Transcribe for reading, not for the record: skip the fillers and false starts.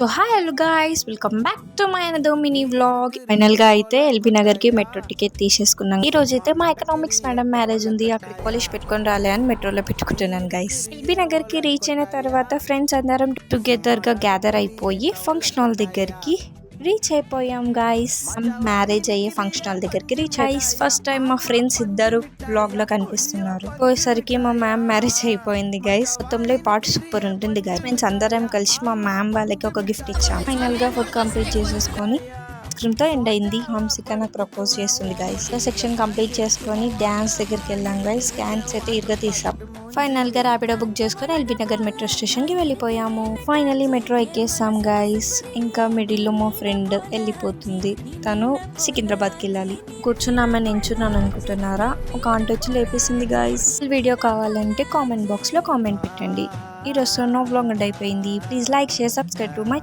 So hi hello guys, welcome back to my another mini vlog. Final గా అయితే LB Nagar కి metro ticket తీసేసుకున్నాం. ఈ రోజు అయితే మా ఎకనామిక్స్ మేడం మ్యారేజ్ ఉంది, అక్కడికి పాలిష్ పెట్టుకొని రాలే అని మెట్రోలో పెట్టుకుంటున్నాను గైస్. ఎల్బీ నగర్ కి రీచ్ అయిన తర్వాత ఫ్రెండ్స్ అందరం టుగెదర్ గా గ్యాదర్ అయిపోయి ఫంక్షన్ హాల్ దగ్గరికి రీచ్ అయిపోయాం గైస్. మ్యారేజ్ అయ్యే ఫంక్షన్ హాల్ దగ్గరికి రీచ్ గైస్. ఫస్ట్ టైం మా ఫ్రెండ్స్ ఇద్దరు బ్లాగ్ లో కనిపిస్తున్నారు. పోయేసరికి మా మ్యామ్ మ్యారేజ్ అయిపోయింది గైస్. మొత్తంలో ఈ పార్ట్ సూపర్ ఉంటుంది గైస్. ఫ్రెండ్స్ అందరం కలిసి మా మ్యామ్ వాళ్ళకి ఒక గిఫ్ట్ ఇచ్చాం. ఫైనల్ గా ఫుడ్ కంప్లీట్ చేసేసుకొని తో ఎండ్ అయింది. హంసిక నాకు ప్రపోజ్ చేస్తుంది గైస్. సెక్షన్ కంప్లీట్ చేసుకొని డాన్స్ దగ్గరికి వెళ్ళాం గైస్. డాన్స్ అయితే ఇరుగా తీసాం. ఫైనల్ గా ర్యాపిడో బుక్ చేసుకొని ఎల్బీ నగర్ మెట్రో స్టేషన్ కి వెళ్ళిపోయాము. ఫైనల్లీ మెట్రో ఎక్కేసాం గైస్. ఇంకా మిడిల్ లో మా ఫ్రెండ్ వెళ్ళిపోతుంది. తను సికింద్రాబాద్ కి వెళ్ళాలి. కూర్చున్నామని నించున్నాను అనుకుంటున్నారా? ఒక ఆంటీ వచ్చి లేపేసింది గైస్. వీడియో కావాలంటే కామెంట్ బాక్స్ లో కామెంట్ పెట్టండి. ఈ రోజు నో వ్లాగ్ అయిపోయింది. Please like, share, subscribe to my